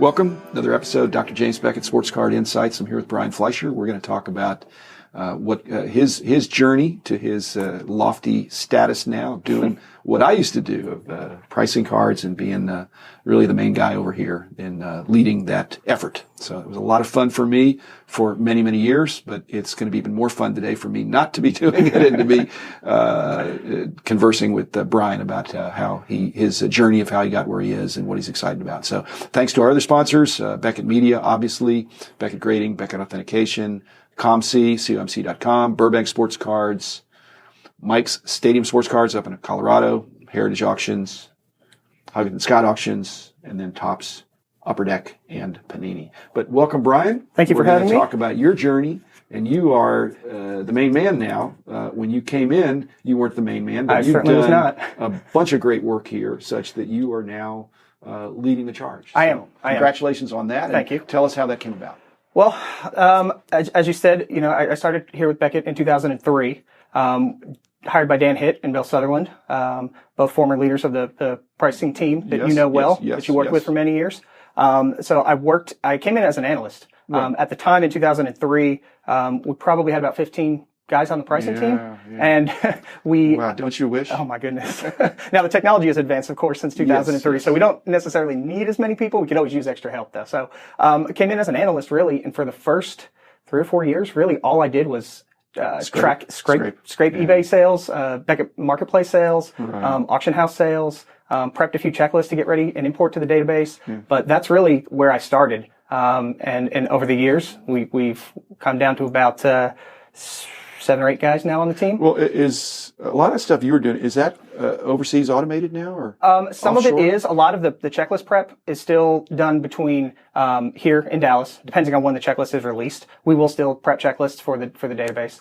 Welcome, another episode, Dr. James Beckett, Sports Card Insights. I'm here with Brian Fleischer. We're going to talk about his journey to his lofty status now, doing what I used to do of pricing cards and being really the main guy over here in leading that effort. So it was a lot of fun for me for many, many years, but it's going to be even more fun today for me not to be doing it and to be conversing with Brian about how his journey of how he got where he is and what he's excited about. So thanks to our other sponsors, Beckett Media, obviously, Beckett Grading, Beckett Authentication, comc.com, Burbank Sports Cards, Mike's Stadium Sports Cards up in Colorado, Heritage Auctions, Huggins and Scott Auctions, and then Topps, Upper Deck, and Panini. But welcome, Brian. Thank you for having me. We're going to talk about your journey, and you are the main man now. When you came in, you weren't the main man, but you've done a bunch of great work here, such that you are now leading the charge. I am. Congratulations on that. Thank you. Tell us how that came about. Well, as you said, I started here with Beckett in 2003, hired by Dan Hitt and Bill Sutherland, both former leaders of the pricing team that you know well, that you worked with for many years. So I came in as an analyst. Right. At the time in 2003, we probably had about 15 guys on the pricing team. Yeah. And Wow, don't you wish? Oh my goodness. Now the technology has advanced, of course, since 2003. Yes. So we don't necessarily need as many people. We could always use extra help though. So, I came in as an analyst really, and for the first 3 or 4 years, really all I did was scrape eBay sales, Beckett Marketplace sales, right. Auction house sales, prepped a few checklists to get ready and import to the database. Yeah. But that's really where I started. And over the years, we've come down to about 7 or 8 guys now on the team. Well, is a lot of stuff you were doing, is that overseas automated now, or some offshore? Of it is. A lot of the checklist prep is still done between here in Dallas, depending on when the checklist is released. We will still prep checklists for the database.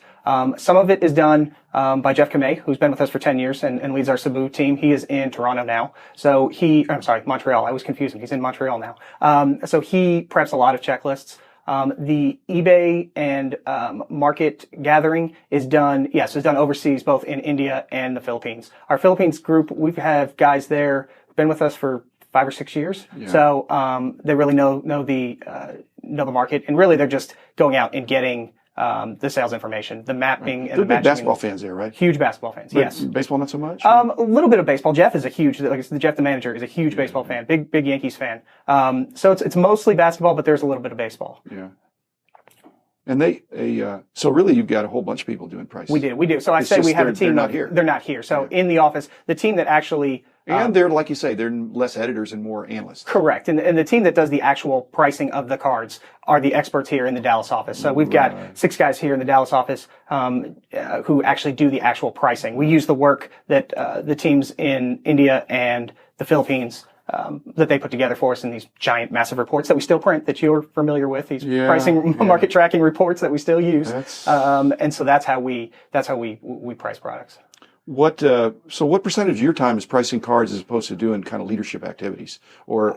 Some of it is done by Jeff Kamei, who's been with us for 10 years and leads our Cebu team. He is in Toronto now. So Montreal. I was confusing. He's in Montreal now. So he preps a lot of checklists. The eBay and market gathering is done overseas, both in India and the Philippines. Our Philippines group, we have guys there, been with us for 5 or 6 years. Yeah. So they really know the market, and really they're just going out and getting the sales information, the mapping, and the matching. Big basketball fans there, right? Huge basketball fans, yes. Baseball not so much? A little bit of baseball. Jeff is Jeff the manager is a huge baseball fan, big Yankees fan. So it's mostly basketball, but there's a little bit of baseball. Yeah. And so really you've got a whole bunch of people doing pricing. We do. So I say we have a team. They're not here. They're not here. So in the office, the team that actually. And they're, like you say, they're less editors and more analysts. Correct. And the team that does the actual pricing of the cards are the experts here in the Dallas office. So we've got 6 guys here in the Dallas office who actually do the actual pricing. We use the work that the teams in India and the Philippines that they put together for us in these giant, massive reports that we still print, that you're familiar with, these pricing market tracking reports that we still use. And so that's how we price products. So what percentage of your time is pricing cards as opposed to doing kind of leadership activities or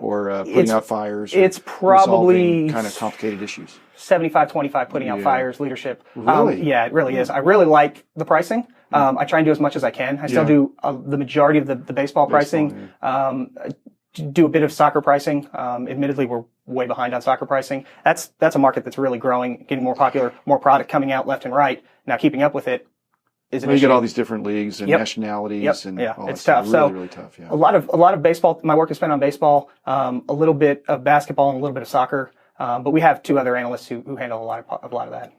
putting out fires? It's probably kind of complicated issues. 75-25 putting out fires, leadership. Really? Yeah, it really is. I really like the pricing. I try and do as much as I can. I still do the majority of the baseball pricing. Do a bit of soccer pricing. Admittedly, we're way behind on soccer pricing. That's a market that's really growing, getting more popular, more product coming out left and right. Now, keeping up with it is an issue. You get all these different leagues and nationalities and all it's that tough. Really, really tough. Yeah. A lot of baseball. My work is spent on baseball, a little bit of basketball, and a little bit of soccer. But we have 2 other analysts who handle a lot of that.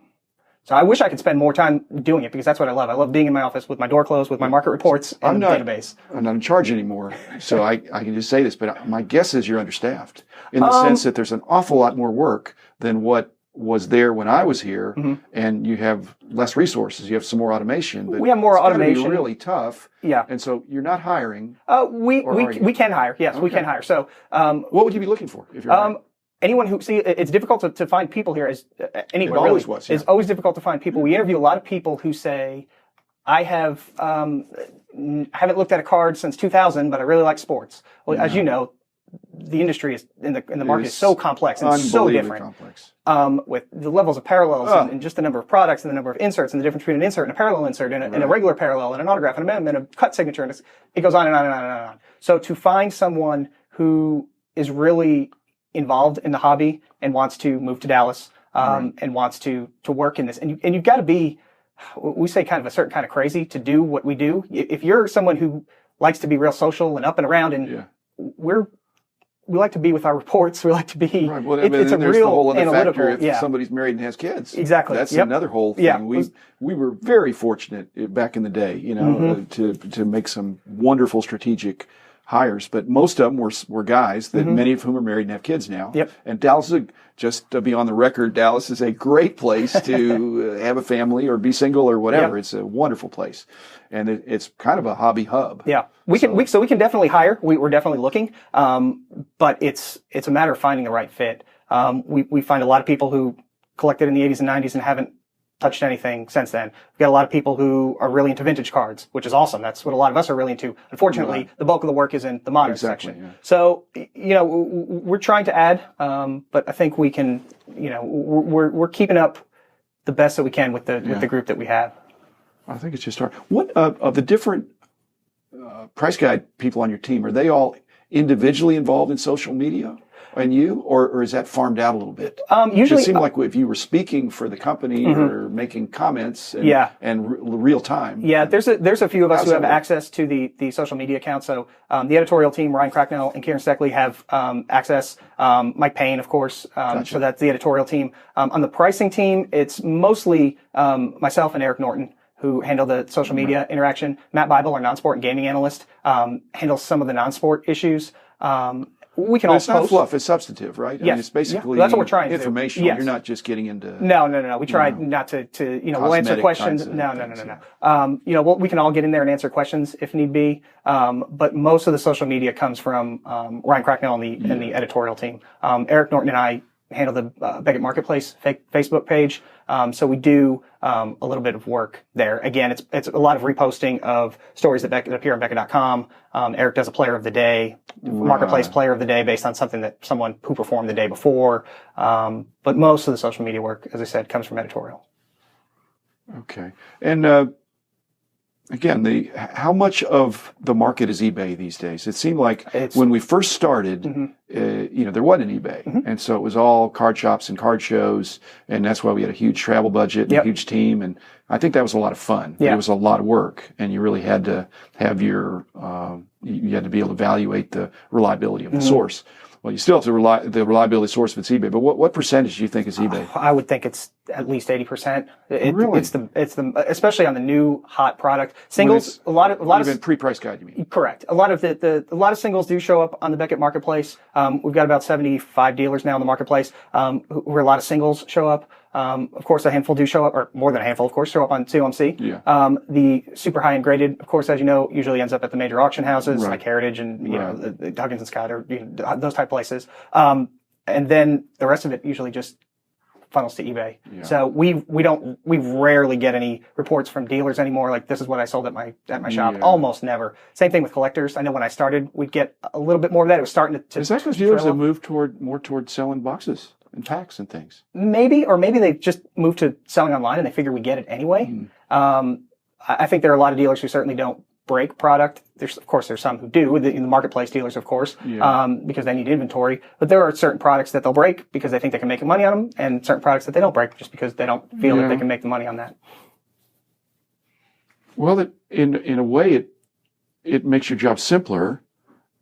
So I wish I could spend more time doing it, because that's what I love. I love being in my office with my door closed, with my market reports and the database. I'm not in charge anymore, so I can just say this, but my guess is you're understaffed in the sense that there's an awful lot more work than what was there when I was here, and you have less resources. You have some more automation. But we have more automation. It's really tough. Yeah. And so you're not hiring. We can hire. Yes, we can hire. So what would you be looking for if you're hiring? Anyone who it's difficult to find people here as anyone. It always really was. Yeah. It's always difficult to find people. We interview a lot of people who say, I haven't looked at a card since 2000, but I really like sports. Well, as you know, the industry is in the market is so complex and so different. Complex. With the levels of parallels and just the number of products and the number of inserts and the difference between an insert and a parallel insert and a regular parallel and an autograph and amendment and a cut signature, and it goes on and on and on and on. So to find someone who is really involved in the hobby and wants to move to Dallas, and wants to work in this. And you've got to be, we say kind of a certain kind of crazy to do what we do. If you're someone who likes to be real social and up and around, and we like to be with our reports. We like to be. Right. Well, it's a real the whole other analytical. factor if somebody's married and has kids. Exactly. That's another whole thing. Yeah. We were very fortunate back in the day, to make some wonderful strategic hires, but most of them were guys that many of whom are married and have kids now. Yep. And Dallas, just to be on the record, Dallas is a great place to have a family or be single or whatever. Yep. It's a wonderful place, and it's kind of a hobby hub. Yeah, we can definitely hire. We're definitely looking, but it's a matter of finding the right fit. We find a lot of people who collected in the 80s and 90s and haven't touched anything since then. We've got a lot of people who are really into vintage cards, which is awesome. That's what a lot of us are really into. Unfortunately, the bulk of the work is in the modern section. Yeah. So, we're trying to add, but I think we can, we're keeping up the best that we can with the group that we have. I think it's just hard. What of the different price guide people on your team, are they all individually involved in social media? And you, or is that farmed out a little bit? Usually, it seemed like if you were speaking for the company or making comments and real time. Yeah, there's a few of us who have access to the social media account. So the editorial team, Ryan Cracknell and Kieran Steckley, have access. Mike Payne, of course. Gotcha. So that's the editorial team. On the pricing team, it's mostly myself and Eric Norton who handle the social media interaction. Matt Bible, our non-sport and gaming analyst, handles some of the non-sport issues. We can all it's not fluff, it's substantive, right? Yes. I mean, it's basically that's what we're trying to information. do. Yes. You're not just getting into... No. We try not to we'll answer questions. No. We can all get in there and answer questions if need be. But most of the social media comes from Ryan Cracknell and the editorial team. Eric Norton and I handle the Beckett Marketplace Facebook page. So we do a little bit of work there. Again, it's a lot of reposting of stories that appear on Beckett.com. Eric does a player of the day, Marketplace player of the day based on something that someone who performed the day before. But most of the social media work, as I said, comes from editorial. Okay. And again, how much of the market is eBay these days? It seemed like when we first started, there wasn't an eBay. And so it was all card shops and card shows. And that's why we had a huge travel budget and a huge team. And I think that was a lot of fun. Yeah. It was a lot of work. And you really had to have you had to be able to evaluate the reliability of the source. Well, you still have to the reliability source if it's eBay, but what percentage do you think is eBay? I would think it's at least 80%. Really? It's the especially on the new hot product singles. A lot of pre-price guide. You mean? Correct. A lot of a lot of singles do show up on the Beckett Marketplace. We've got about 75 dealers now in the marketplace, where a lot of singles show up. Of course, a handful do show up, or more than a handful, of course, show up on COMC. Yeah. The super high and graded, of course, as you know, usually ends up at the major auction houses like Heritage and the Huggins and Scott or those type places. And then the rest of it usually just funnels to eBay. Yeah. So we rarely get any reports from dealers anymore. Like, this is what I sold at my shop. Yeah. Almost never. Same thing with collectors. I know when I started, we'd get a little bit more of that. It was starting to. Is that because dealers have moved more toward selling boxes and packs and things? Maybe they just moved to selling online and they figure we get it anyway. I think there are a lot of dealers who certainly don't break product. There's some who do, in the marketplace dealers, of course, because they need inventory. But there are certain products that they'll break because they think they can make money on them, and certain products that they don't break just because they don't feel that they can make the money on that. Well, in a way, it makes your job simpler,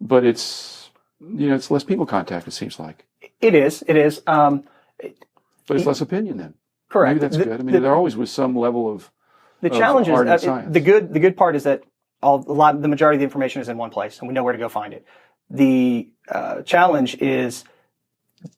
but it's less people contact. It seems like it is. But it's less opinion then. Correct. Maybe that's good. I mean, there always was some level of the challenge is the good part is that the majority of the information is in one place, and we know where to go find it. The challenge is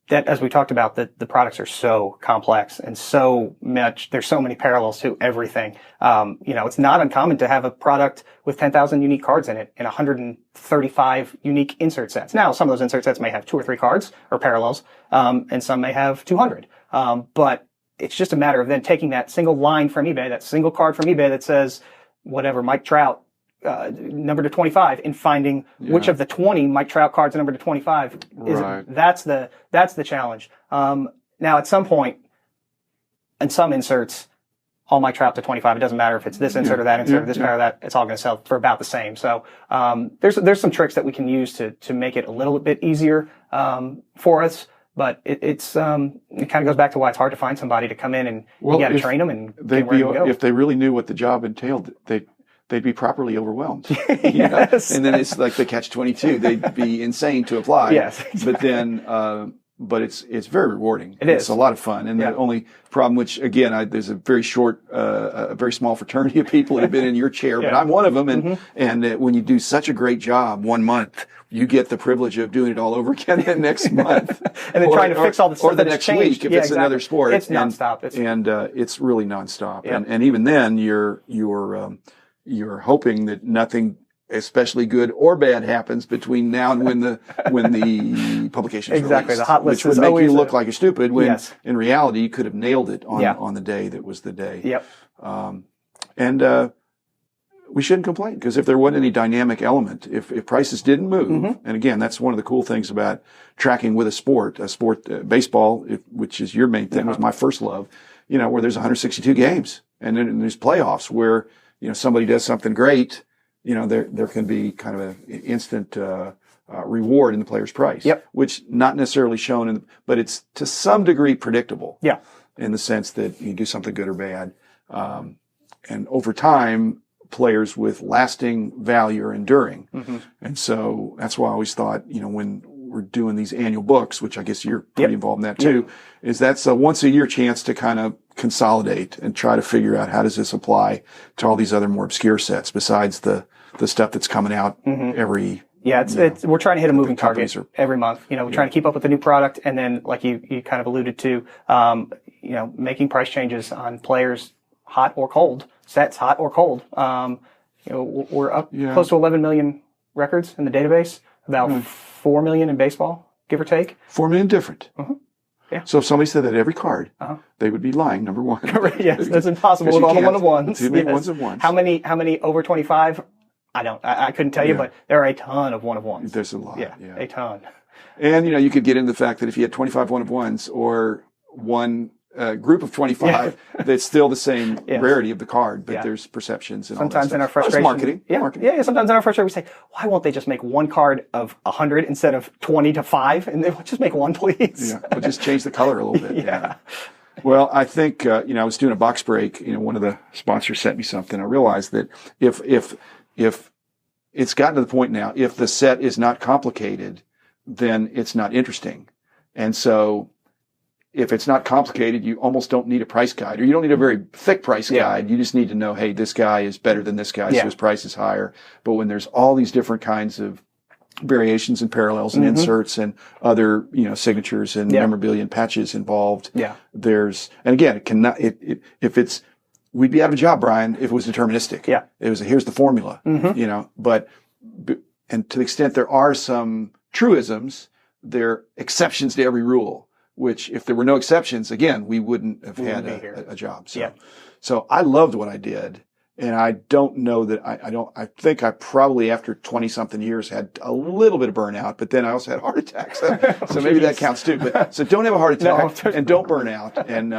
that, as we talked about, that the products are so complex and there's so many parallels to everything. It's not uncommon to have a product with 10,000 unique cards in it and 135 unique insert sets. Now, some of those insert sets may have 2 or 3 cards or parallels, and some may have 200. But it's just a matter of then taking that single line from eBay, that single card from eBay that says whatever Mike Trout, number to 25, and finding which of the 20 Mike Trout cards number to 25 is. That's the challenge. Now, at some point, in some inserts, all my trout to 25. It doesn't matter if it's this insert or that insert, or this pair or that. It's all going to sell for about the same. So there's some tricks that we can use to make it a little bit easier for us. But it kind of goes back to why it's hard to find somebody to come in and you got to train them and get where to go. If they really knew what the job entailed, they'd be properly overwhelmed. Yes. And then it's like the catch-22. They'd be insane to apply. Yes. Exactly. But then, but it's very rewarding. It's a lot of fun. And the only problem, which again, there's a very very small fraternity of people that have been in your chair, but I'm one of them. And when you do such a great job 1 month, you get the privilege of doing it all over again the next month. And then trying to fix all the stuff or the next week if it's another sport. It's nonstop. It's really nonstop. And even then you're hoping that nothing especially good or bad happens between now and when the publication is exactly released, the hot list, which would make you look like you're stupid when in reality you could have nailed it on the day that was the day. Yep. We shouldn't complain, because if there wasn't any dynamic element, if prices didn't move, and again, that's one of the cool things about tracking with a sport, baseball, which is your main thing, was my first love, where there's 162 games and then there's playoffs where, somebody does something great, there can be kind of an instant, reward in the player's price, which not necessarily shown but it's to some degree predictable. In the sense that you do something good or bad. And over time, players with lasting value are enduring. And so that's why I always thought, when we're doing these annual books, which I guess you're pretty involved in that too, is that's a once a year chance to kind of consolidate and try to figure out how does this apply to all these other more obscure sets besides the stuff that's coming out every. We're trying to hit a moving target every month. We're trying to keep up with the new product, and then like you kind of alluded to, making price changes on players, hot or cold, sets hot or cold. We're up close to 11 million records in the database, about 4 million in baseball, give or take. 4 million different. So if somebody said that every card, they would be lying, number one. Yes, that's impossible with all the one-of-ones. Too many ones-of-ones. How many over 25? I couldn't tell you, but there are a ton of one-of-ones. There's a lot. A ton. And, you could get into the fact that if you had 25 one-of-ones or one group of 25, that's still the same rarity of the card, but there's perceptions and sometimes all that in our frustration. Marketing. Yeah. Sometimes in our frustration, we say, why won't they just make one card of 100 instead of 20 to 5? And they will just make one, please. We'll just change the color a little bit. Well, I think, I was doing a box break, one of the sponsors sent me something. I realized that if it's gotten to the point now, if the set is not complicated, then it's not interesting. And so if it's not complicated, you almost don't need a price guide, or you don't need a very thick price guide. You just need to know, hey, this guy is better than this guy, so his price is higher. But when there's all these different kinds of variations and parallels and inserts and other, signatures and memorabilia and patches involved, and again, we'd be out of a job, Brian, if it was deterministic. It was here's the formula, but and to the extent there are some truisms, there are exceptions to every rule. Which, if there were no exceptions, again, we wouldn't have had a job. So I loved what I did, and I don't know that I think I probably after 20 something years had a little bit of burnout, but then I also had heart attacks. So maybe that counts too. But so don't have a heart attack and don't burn out. And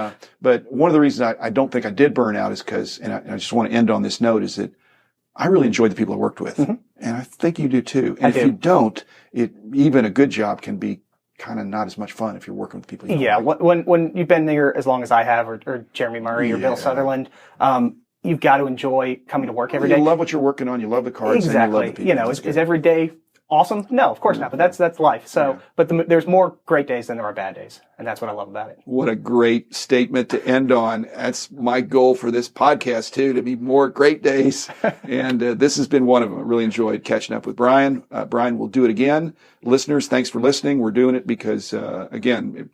but one of the reasons I don't think I did burn out is because, and I just want to end on this note, is that I really enjoyed the people I worked with, and I think you do too. And if you don't, even a good job can be kind of not as much fun if you're working with people you don't like. When you've been there as long as I have, or Jeremy Murray or Bill Sutherland, you've got to enjoy coming to work every day. You love what you're working on. You love the cards. Exactly. And you love the people. Is every day awesome? No, of course not. But that's life. So, but there's more great days than there are bad days, and that's what I love about it. What a great statement to end on. That's my goal for this podcast too, to be more great days. And this has been one of them. I really enjoyed catching up with Brian. Brian will do it again. Listeners, thanks for listening. We're doing it because, again,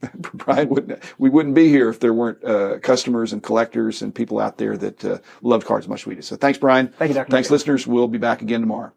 we wouldn't be here if there weren't customers and collectors and people out there that loved cards as much as we do. So thanks, Brian. Thank you, Dr. Thanks, listeners. We'll be back again tomorrow.